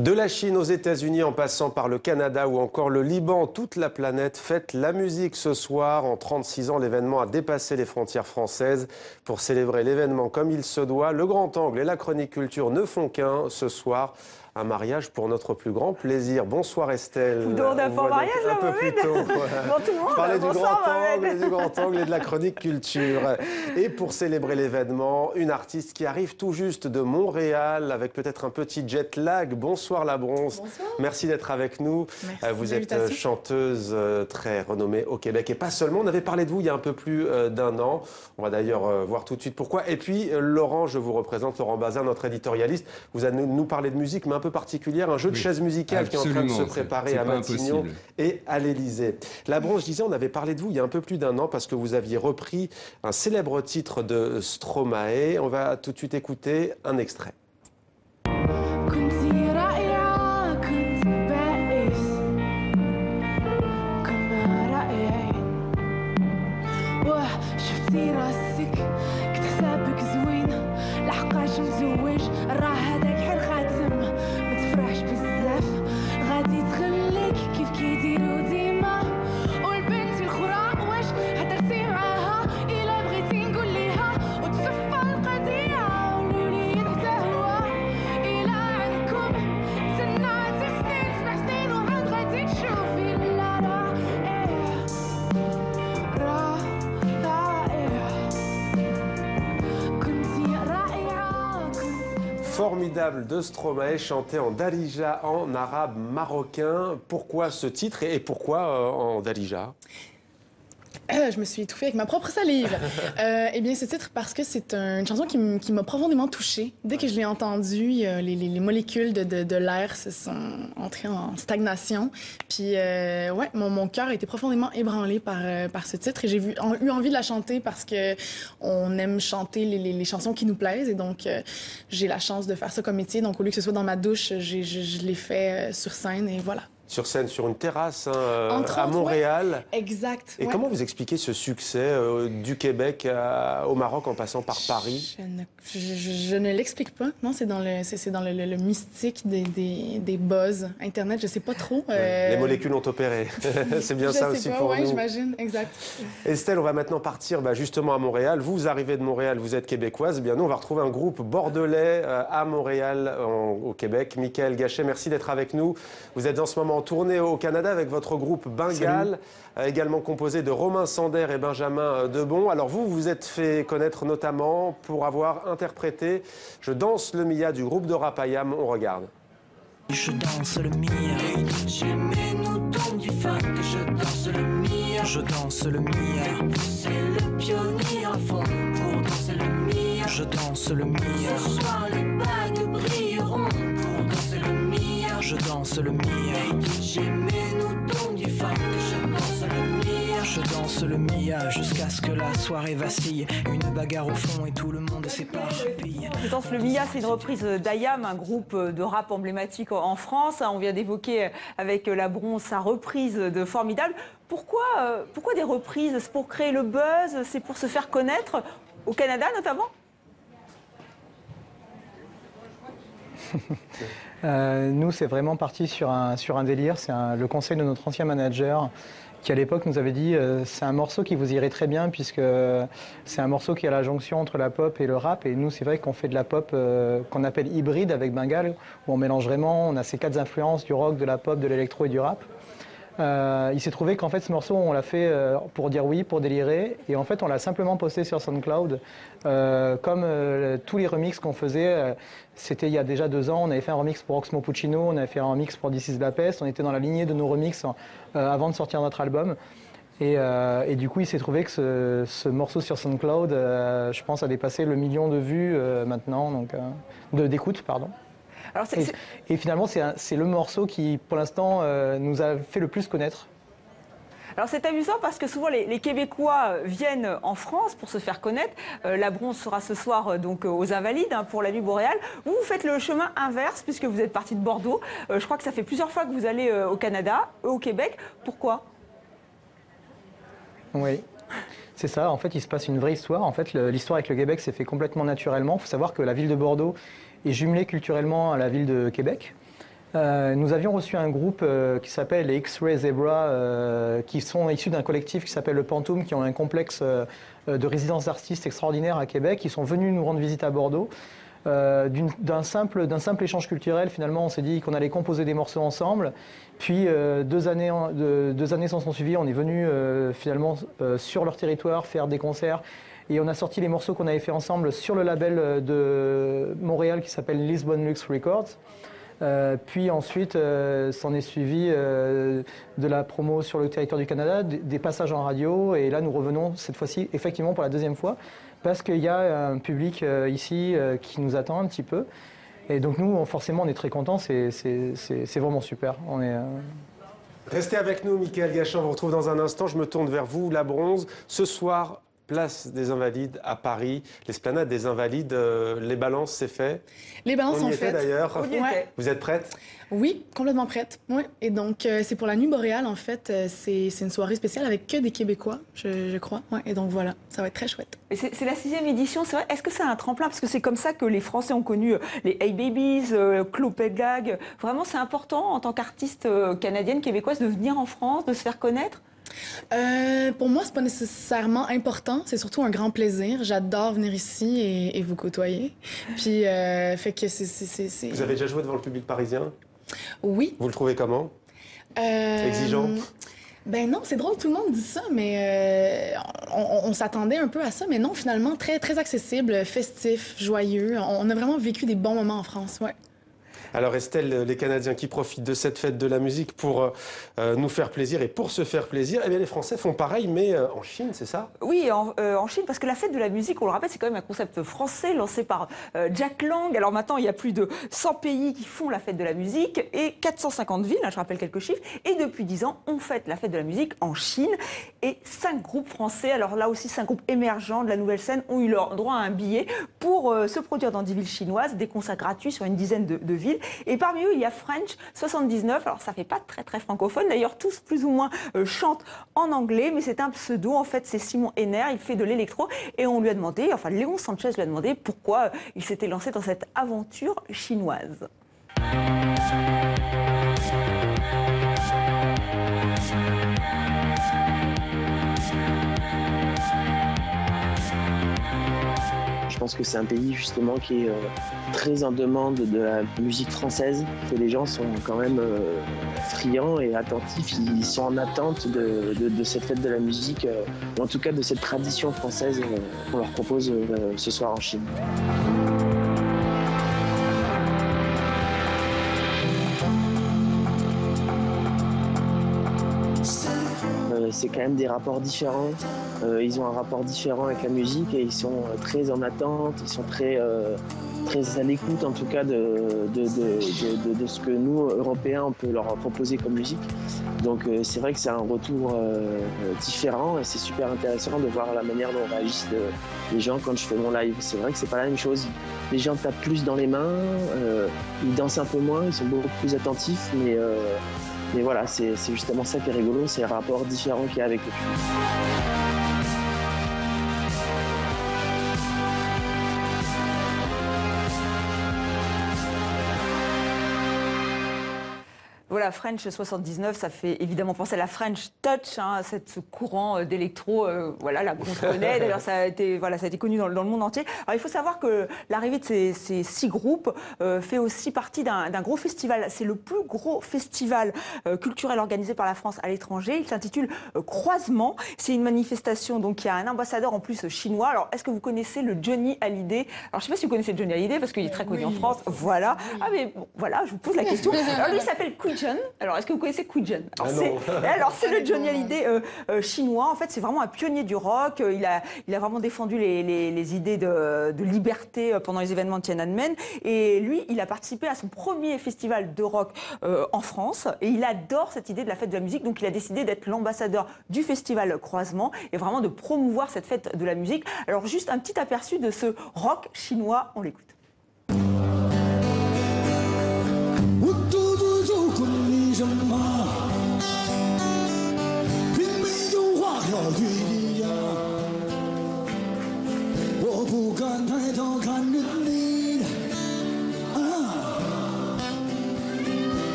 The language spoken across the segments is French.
De la Chine aux États-Unis, en passant par le Canada ou encore le Liban, toute la planète fête la musique ce soir. En 36 ans, l'événement a dépassé les frontières françaises. Pour célébrer l'événement comme il se doit, le Grand Angle et la Chronique Culture ne font qu'un ce soir. Un mariage pour notre plus grand plaisir. Bonsoir Estelle. Vous demandez un fort mariage là, un peu plus tôt. Bon, tout le monde. Parler du Bonsoir, Grand Angle et de la Chronique Culture. Et pour célébrer l'événement, une artiste qui arrive tout juste de Montréal avec peut-être un petit jet lag. Bonsoir La Bronze. Bonsoir. Merci d'être avec nous. Merci vous êtes chanteuse très renommée au Québec et pas seulement. On avait parlé de vous il y a un peu plus d'un an. On va d'ailleurs voir tout de suite pourquoi. Et puis Laurent, je vous représente, Laurent Bazin, notre éditorialiste. Vous allez nous parler de musique, mais un peu particulière, un jeu de chaises musicales qui est en train de se préparer à Matignon et à l'Élysée. La Bronze, je disais, on avait parlé de vous il y a un peu plus d'un an parce que vous aviez repris un célèbre titre de Stromae. On va tout de suite écouter un extrait. Formidable de Stromae, chanté en Darija, en arabe marocain. Pourquoi ce titre et pourquoi en Darija? Je me suis étouffée avec ma propre salive. Eh bien, ce titre, parce que c'est une chanson qui m'a profondément touchée. Dès que je l'ai entendue, les molécules de l'air se sont entrées en stagnation. Puis, ouais, mon cœur a été profondément ébranlé par ce titre. Et j'ai eu envie de la chanter parce que on aime chanter les chansons qui nous plaisent. Et donc, j'ai la chance de faire ça comme métier. Donc, au lieu que ce soit dans ma douche, je l'ai fait sur scène et voilà. Sur scène, sur une terrasse à Montréal. Ouais. Exact. Et comment vous expliquez ce succès du Québec au Maroc en passant par Paris? Je ne l'explique pas. Non, c'est dans le mystique des buzz Internet. Je sais pas trop. Les molécules ont opéré. C'est bien ça aussi pour nous. J'imagine. Exact. Estelle, on va maintenant partir justement à Montréal. Vous arrivez de Montréal, vous êtes québécoise. Eh bien, nous, on va retrouver un groupe bordelais à Montréal, au Québec. Michael Gachet, merci d'être avec nous. Vous êtes en ce moment en tournée au Canada avec votre groupe Bengal, également composé de Romain Sander et Benjamin Debon. Alors vous êtes fait connaître notamment pour avoir interprété Je danse le Mia du groupe de rap IAM. On regarde. Je danse le Mia. J'aimais nous donc du fun que je danse le Mia. Je danse le Mia. C'est le pionnier à fond pour danser le Mia. Je danse le Mia. Ce soir les bagues brilleront pour danser le Mia. Je danse le Mia. J'aimais nous donc du fun que je danse le Mia. Je danse le Mia jusqu'à ce que la soirée vacille. Une bagarre au fond et tout le monde s'éparpille. Je danse le Mia, c'est une reprise d'IAM, un groupe de rap emblématique en France. On vient d'évoquer avec La Bronze sa reprise de Formidable. Pourquoi des reprises? C'est pour créer le buzz? C'est pour se faire connaître au Canada notamment? Nous, c'est vraiment parti sur un délire. C'est le conseil de notre ancien manager qui, à l'époque, nous avait dit c'est un morceau qui vous irait très bien puisque c'est un morceau qui est à la jonction entre la pop et le rap. Et nous, c'est vrai qu'on fait de la pop qu'on appelle hybride avec Bengal, où on mélange vraiment, on a ces quatre influences du rock, de la pop, de l'électro et du rap. Il s'est trouvé qu'en fait ce morceau on l'a fait pour dire oui, pour délirer, et en fait on l'a simplement posté sur SoundCloud comme tous les remixes qu'on faisait. C'était il y a déjà 2 ans, on avait fait un remix pour Oxmo Puccino, on avait fait un remix pour This Is La Peste, on était dans la lignée de nos remixes avant de sortir notre album. Et du coup il s'est trouvé que ce morceau sur SoundCloud, je pense, a dépassé le 1 million de vues maintenant, donc d'écoutes, pardon. Alors et finalement, c'est le morceau qui, pour l'instant, nous a fait le plus connaître. Alors c'est amusant parce que souvent les Québécois viennent en France pour se faire connaître. La Bronze sera ce soir donc aux Invalides pour la nuit boréale. Vous faites le chemin inverse puisque vous êtes parti de Bordeaux. Je crois que ça fait plusieurs fois que vous allez au Canada, au Québec. Pourquoi? Oui. C'est ça, en fait, il se passe une vraie histoire. En fait, l'histoire avec le Québec s'est fait complètement naturellement. Il faut savoir que la ville de Bordeaux est jumelée culturellement à la ville de Québec. Nous avions reçu un groupe qui s'appelle les X-Ray Zebra, qui sont issus d'un collectif qui s'appelle le Pantoum, qui ont un complexe de résidence d'artistes extraordinaire à Québec. Ils sont venus nous rendre visite à Bordeaux. D'un simple échange culturel, finalement, on s'est dit qu'on allait composer des morceaux ensemble. Puis deux années s'en sont suivies. On est venu finalement sur leur territoire faire des concerts. Et on a sorti les morceaux qu'on avait fait ensemble sur le label de Montréal qui s'appelle Lisbon Lux Records. Puis ensuite, s'en est suivi de la promo sur le territoire du Canada, des passages en radio. Et là, nous revenons cette fois-ci, effectivement, pour la deuxième fois, parce qu'il y a un public ici qui nous attend un petit peu. Et donc nous, forcément, on est très contents. C'est vraiment super. Restez avec nous, Michaël Gachan. On vous retrouve dans un instant. Je me tourne vers vous, la Bronze. Ce soir, place des Invalides à Paris, l'esplanade des Invalides, les balances, c'est fait. Les balances On y sont était faites. d'ailleurs. Ouais. Vous êtes prête? Oui, complètement prête. Ouais. Et donc, c'est pour la Nuit boréale, en fait. C'est une soirée spéciale avec que des Québécois, je crois. Ouais. Et donc, voilà, ça va être très chouette. Et c'est la 6e édition, c'est vrai. Est-ce que c'est un tremplin? Parce que c'est comme ça que les Français ont connu les Hey Babies, Clopegag. Vraiment, c'est important en tant qu'artiste canadienne, québécoise, de venir en France, de se faire connaître? Pour moi, c'est pas nécessairement important. C'est surtout un grand plaisir. J'adore venir ici et vous côtoyer. Puis, fait que c'est... Vous avez déjà joué devant le public parisien? Oui. Vous le trouvez comment? Exigeant? Ben non, c'est drôle, tout le monde dit ça, mais on s'attendait un peu à ça. Mais non, finalement, très, très accessible, festif, joyeux. On a vraiment vécu des bons moments en France, ouais. Alors Estelle, les Canadiens qui profitent de cette fête de la musique pour nous faire plaisir et pour se faire plaisir, eh bien les Français font pareil, mais en Chine, c'est ça? Oui, en Chine, parce que la fête de la musique, on le rappelle, c'est quand même un concept français lancé par Jack Lang. Alors maintenant, il y a plus de 100 pays qui font la fête de la musique et 450 villes, je rappelle quelques chiffres. Et depuis 10 ans, on fête la fête de la musique en Chine. Et 5 groupes français, alors là aussi 5 groupes émergents de la nouvelle scène, ont eu leur droit à un billet pour se produire dans 10 villes chinoises, des concerts gratuits sur une dizaine de villes. Et parmi eux, il y a French 79. Alors, ça fait pas très, très francophone. D'ailleurs, tous, plus ou moins, chantent en anglais. Mais c'est un pseudo. En fait, c'est Simon Henner. Il fait de l'électro. Et on lui a demandé, enfin, Léon Sanchez lui a demandé pourquoi il s'était lancé dans cette aventure chinoise. Je pense que c'est un pays justement qui est très en demande de la musique française, que les gens sont quand même friands et attentifs, ils sont en attente de cette fête de la musique, ou en tout cas de cette tradition française qu'on leur propose ce soir en Chine. C'est quand même des rapports différents. Ils ont un rapport différent avec la musique et ils sont très en attente, ils sont très à l'écoute en tout cas de ce que nous, Européens, on peut leur proposer comme musique. Donc c'est vrai que c'est un retour différent et c'est super intéressant de voir la manière dont réagissent les gens quand je fais mon live. C'est vrai que c'est pas la même chose. Les gens tapent plus dans les mains, ils dansent un peu moins, ils sont beaucoup plus attentifs, mais voilà, c'est justement ça qui est rigolo, c'est le rapport différent qu'il y a avec le public. Voilà, French 79, ça fait évidemment penser à la French Touch, hein, ce courant d'électro, voilà, là qu'on se connaît. D'ailleurs, ça a été connu dans le monde entier. Alors, il faut savoir que l'arrivée de ces 6 groupes fait aussi partie d'un gros festival. C'est le plus gros festival culturel organisé par la France à l'étranger. Il s'intitule Croisement. C'est une manifestation, donc il y a un ambassadeur en plus chinois. Alors, est-ce que vous connaissez le Johnny Hallyday? Alors, je ne sais pas si vous connaissez Johnny Hallyday parce qu'il est très connu en France. Voilà. Oui. Ah, mais bon, voilà, je vous pose la question. Alors, lui, il s'appelle Quijen. Alors, est-ce que vous connaissez Quijen? Alors, c'est le Johnny Hallyday chinois. En fait, c'est vraiment un pionnier du rock. Il a vraiment défendu les idées de liberté pendant les événements de Tiananmen. Et lui, il a participé à son premier festival de rock en France. Et il adore cette idée de la fête de la musique. Donc, il a décidé d'être l'ambassadeur du festival Croisement et vraiment de promouvoir cette fête de la musique. Alors, juste un petit aperçu de ce rock chinois. On l'écoute.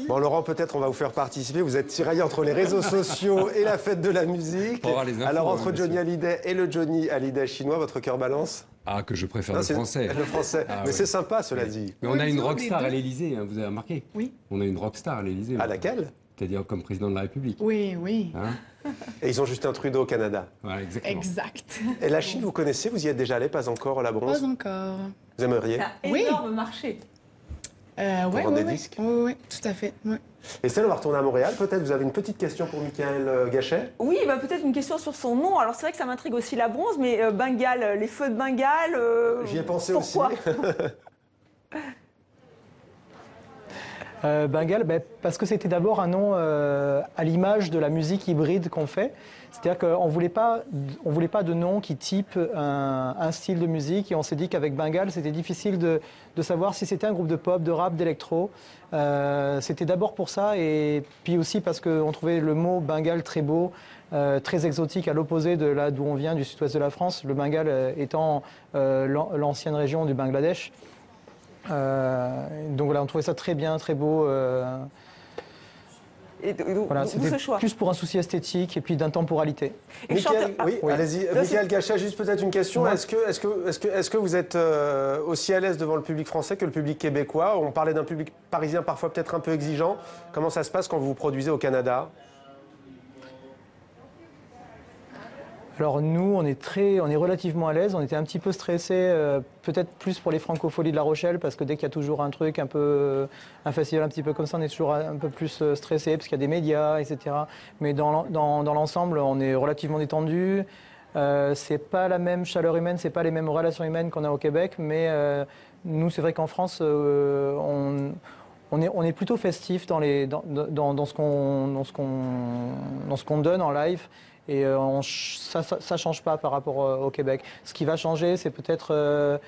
Bon, Laurent, peut-être on va vous faire participer. Vous êtes tiraillé entre les réseaux sociaux et la fête de la musique. Pour avoir les infos, alors, entre Johnny sûr. Hallyday et le Johnny Hallyday chinois, votre cœur balance? Ah, que je préfère Non, le c'est français. Le français. Ah, mais ouais. c'est sympa, cela dit. Mais on a une disons rockstar des à deux. l'Élysée, hein, vous avez remarqué? Oui. On a une rockstar à l'Élysée. À laquelle? C'est-à-dire comme président de la République. Oui, oui. Hein, Et ils ont Justin Trudeau au Canada. voilà, exactement. Exact. Et la Chine, vous connaissez? Vous y êtes déjà allé? Pas encore, la bronze? Pas encore. Vous aimeriez? C'est un Oui. énorme marché. Ouais, vendre des ouais, disques? oui, tout à fait. Ouais. Estelle, on va retourner à Montréal. Peut-être vous avez une petite question pour Michael Gachet? Oui, bah, peut-être une question sur son nom. Alors c'est vrai que ça m'intrigue aussi la bronze, mais Bengale, les feux de Bengale. J'y ai pensé pourquoi aussi. Bengale, parce que c'était d'abord un nom à l'image de la musique hybride qu'on fait. C'est-à-dire qu'on ne voulait pas de nom qui type un style de musique. Et on s'est dit qu'avec Bengale, c'était difficile de savoir si c'était un groupe de pop, de rap, d'électro. C'était d'abord pour ça. Et puis aussi parce qu'on trouvait le mot Bengale très beau, très exotique, à l'opposé de là d'où on vient, du sud-ouest de la France. Le Bengale étant l'ancienne région du Bangladesh. Donc voilà, on trouvait ça très bien, très beau. Et donc, Voilà, d'où c'était ce choix. plus pour un souci esthétique et puis d'intemporalité. Et Michael, chanteur- oui, oui. allez-y. Là, Michael Gachet, juste peut-être une question. Ouais. Est-ce que vous êtes aussi à l'aise devant le public français que le public québécois? On parlait d'un public parisien parfois peut-être un peu exigeant. Comment ça se passe quand vous vous produisez au Canada? Alors nous, on est relativement à l'aise. On était un petit peu stressés, peut-être plus pour les Francopholies de La Rochelle, parce que dès qu'il y a toujours un truc un festival un petit peu comme ça, on est toujours un peu plus stressé, parce qu'il y a des médias, etc. Mais dans l'ensemble, on est relativement détendu. C'est pas la même chaleur humaine, c'est pas les mêmes relations humaines qu'on a au Québec, mais nous, c'est vrai qu'en France, on est plutôt festif dans ce qu'on donne en live. Et ça change pas par rapport au Québec. Ce qui va changer, c'est peut-être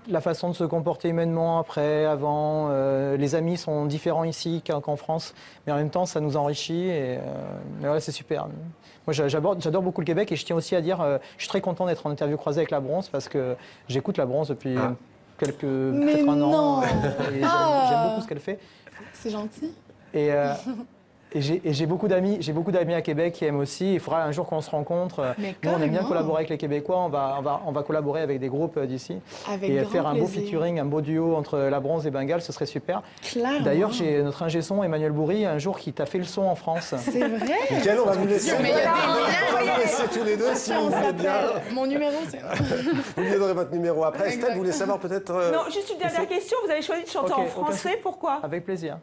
la façon de se comporter humainement après, avant. Les amis sont différents ici qu'en France, mais en même temps, ça nous enrichit. Mais ouais, c'est super. Moi, j'adore beaucoup le Québec et je tiens aussi à dire, je suis très content d'être en interview croisée avec La Bronze parce que j'écoute La Bronze depuis peut-être un an. Et j'aime beaucoup ce qu'elle fait. C'est gentil. Et j'ai beaucoup d'amis à Québec qui aiment aussi. Il faudra un jour qu'on se rencontre. Mais Nous, on aime bien carrément. collaborer avec les Québécois. On va collaborer avec des groupes d'ici. Avec Et grand faire un beau plaisir. featuring, un beau duo entre La Bronze et Bengale, ce serait super. Clairement. D'ailleurs, j'ai notre ingé son, Emmanuel Bourri, un jour qui t'a fait le son en France. C'est vrai. Michael, on va vous laisser. Mais il y a des liens. On va vous laisser tous les deux si vous On voulez bien. s'appelle. Mon numéro, c'est... Vous lui donnerez votre numéro après. Estelle, Exact. vous voulez savoir peut-être... Non, juste une dernière question. Vous avez choisi de chanter Ok, en aucun français, souci. pourquoi? Avec plaisir.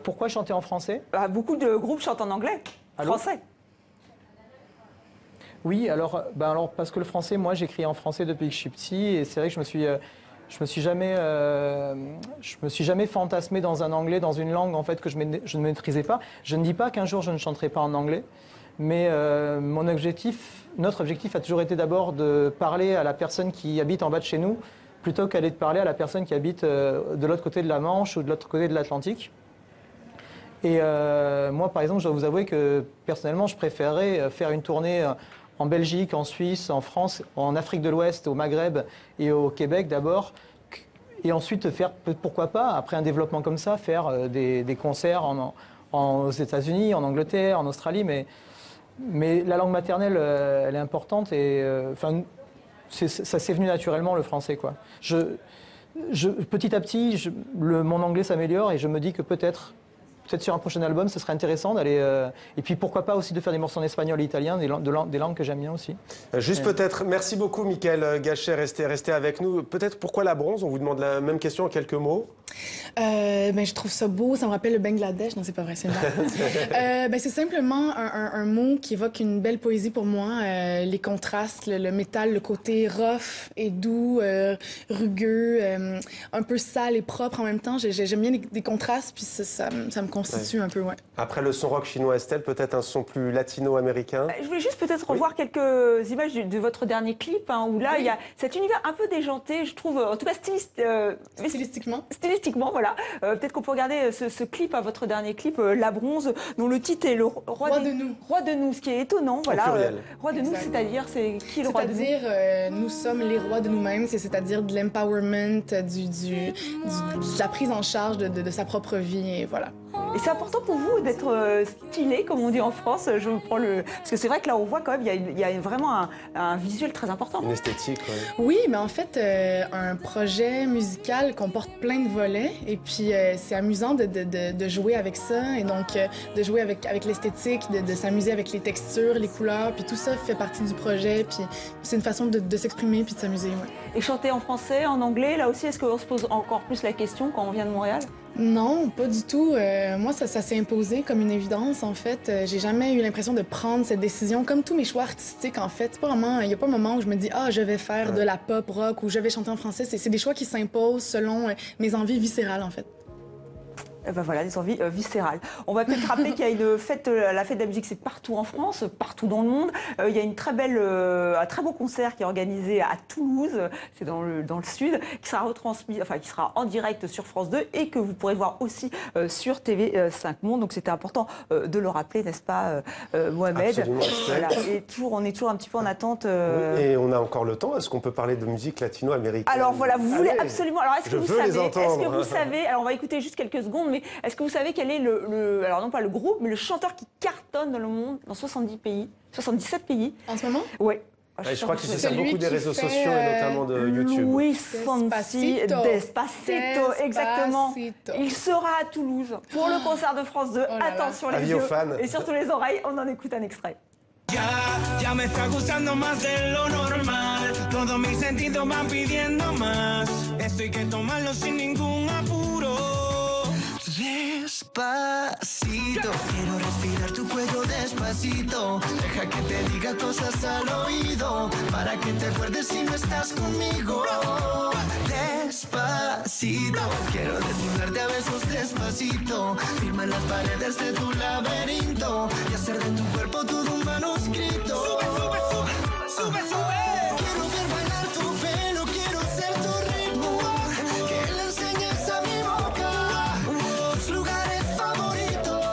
Pourquoi chanter en français? Bah, beaucoup de groupes chantent en anglais, Allô français. Oui, alors parce que le français, moi j'écris en français depuis que je suis petit et c'est vrai que je me suis jamais fantasmé dans un anglais, dans une langue en fait que je ne maîtrisais pas. Je ne dis pas qu'un jour je ne chanterai pas en anglais, mais notre objectif a toujours été d'abord de parler à la personne qui habite en bas de chez nous, plutôt qu'aller de parler à la personne qui habite de l'autre côté de la Manche ou de l'autre côté de l'Atlantique. Et moi, par exemple, je dois vous avouer que personnellement, je préférerais faire une tournée en Belgique, en Suisse, en France, en Afrique de l'Ouest, au Maghreb et au Québec d'abord. Et ensuite faire, pourquoi pas, après un développement comme ça, faire des concerts aux États-Unis, en Angleterre, en Australie. Mais la langue maternelle, elle est importante et ça s'est venu naturellement, le français, quoi. Petit à petit, mon anglais s'améliore et je me dis que peut-être sur un prochain album, ce serait intéressant d'aller... et puis pourquoi pas aussi de faire des morceaux en espagnol et italien, des langues que j'aime bien aussi. Juste peut-être, merci beaucoup Michael Gachet, restez avec nous. Peut-être pourquoi La Bronze? On vous demande la même question en quelques mots. Je trouve ça beau, ça me rappelle le Bangladesh. Non, c'est pas vrai, c'est vrai. C'est simplement un mot qui évoque une belle poésie pour moi. Les contrastes, le métal, le côté rough et doux, rugueux, un peu sale et propre en même temps. J'aime bien des contrastes, puis ça me constitue un peu, ouais. Après le son rock chinois, Estelle, peut-être un son plus latino-américain? Je voulais juste peut-être revoir quelques images de votre dernier clip, où là, il y a cet univers un peu déjanté, je trouve, en tout cas Stylistiquement. stylistiquement, voilà. voilà. Peut-être qu'on peut regarder ce clip, votre dernier clip, La Bronze, dont le titre est le Roi de nous. Roi de nous, ce qui est étonnant. Voilà. Pluriel. Roi de nous, Exact. c'est-à-dire, c'est qui le roi de nous? C'est-à-dire, nous sommes les rois de nous-mêmes, c'est-à-dire de l'empowerment, de la prise en charge de sa propre vie, et voilà. Et c'est important pour vous d'être stylé, comme on dit en France. Je prends parce que c'est vrai que là, on voit quand même, il y a vraiment un visuel très important. Une esthétique, ouais. Oui, mais en fait, un projet musical comporte plein de volets, et puis c'est amusant de jouer avec ça, et donc de jouer avec l'esthétique, de s'amuser avec les textures, les couleurs, puis tout ça fait partie du projet, puis c'est une façon de s'exprimer puis de s'amuser, ouais. Et chanter en français, en anglais, là aussi, est-ce qu'on se pose encore plus la question quand on vient de Montréal? Non, pas du tout. Moi, ça s'est imposé comme une évidence, en fait. J'ai jamais eu l'impression de prendre cette décision. Comme tous mes choix artistiques, en fait. C'est pas vraiment, il n'y a pas un moment où je me dis « Ah, je vais faire de la pop rock » ou « Je vais chanter en français ». C'est des choix qui s'imposent selon mes envies viscérales, en fait. Eh ben voilà, des envies viscérales. On va peut-être rappeler qu'il y a une fête, la fête de la musique, c'est partout en France, partout dans le monde. Il y a une un très beau concert qui est organisé à Toulouse, c'est dans le sud, qui sera retransmis, enfin qui sera en direct sur France 2 et que vous pourrez voir aussi sur TV5 Monde. Donc c'était important de le rappeler, n'est-ce pas, Mohamed? Absolument. Voilà. Et on est toujours un petit peu en attente. Oui, et on a encore le temps. Est-ce qu'on peut parler de musique latino-américaine? Alors voilà, vous voulez Allez. absolument. Alors est-ce que Je vous veux les savez? Est-ce que entendre. vous savez? Alors on va écouter juste quelques secondes, mais est-ce que vous savez quel est alors non pas le groupe, mais le chanteur qui cartonne dans le monde, dans 77 pays? En ce moment? Oui. Je crois qu'il se sert Celui beaucoup des qui réseaux fait, sociaux et notamment de YouTube. Luis Fonsi, Despacito, exactement. Il sera à Toulouse pour le concert de France 2. là là. Attention les Avis yeux aux fans. et surtout les oreilles, on en écoute un extrait. Ya me está gustando más de lo normal. Todos mis sentidos van pidiendo más. Esto hay que tomarlo sin ningún apuro. Despacito, quiero respirar tu cuello despacito. Deja que te diga cosas al oído, para que te acuerdes si no estás conmigo. Despacito, quiero desnudarte a besos despacito. Firma en las paredes de tu laberinto y hacer de tu cuerpo todo un manuscrito. Sube, sube, sube, sube, sube. Quiero ver bailar tu pelo, quiero ser tu ritmo. Que le enseñes a mi boca tus lugares favoritos.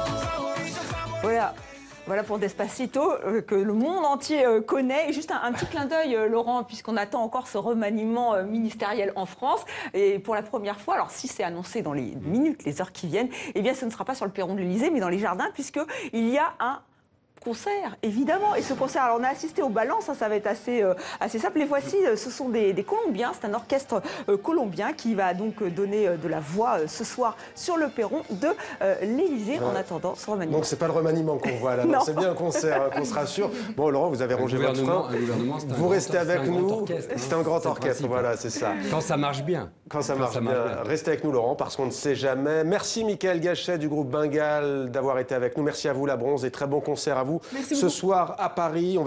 Voilà pour Despacito, que le monde entier connaît. Et juste un petit clin d'œil, Laurent, puisqu'on attend encore ce remaniement ministériel en France. Et pour la première fois, alors si c'est annoncé dans les minutes, les heures qui viennent, eh bien ce ne sera pas sur le perron de l'Élysée, mais dans les jardins, puisqu'il y a un concert, évidemment. Et ce concert, alors on a assisté au Balance, ça va être assez simple. Les voici, ce sont des Colombiens, c'est un orchestre colombien qui va donc donner de la voix ce soir sur le perron de l'Élysée en attendant ce remaniement. Donc c'est pas le remaniement qu'on voit là, Non. c'est bien un concert qu'on se rassure. Bon Laurent, vous avez rongé votre frein. Vous restez avec nous. C'est un grand orchestre, voilà, c'est ça. Quand ça marche bien. Quand ça marche bien. Restez avec nous Laurent, parce qu'on ne sait jamais. Merci Michael Gachet du groupe Bengal d'avoir été avec nous. Merci à vous La Bronze et très bon concert à vous. Merci ce beaucoup. soir à Paris.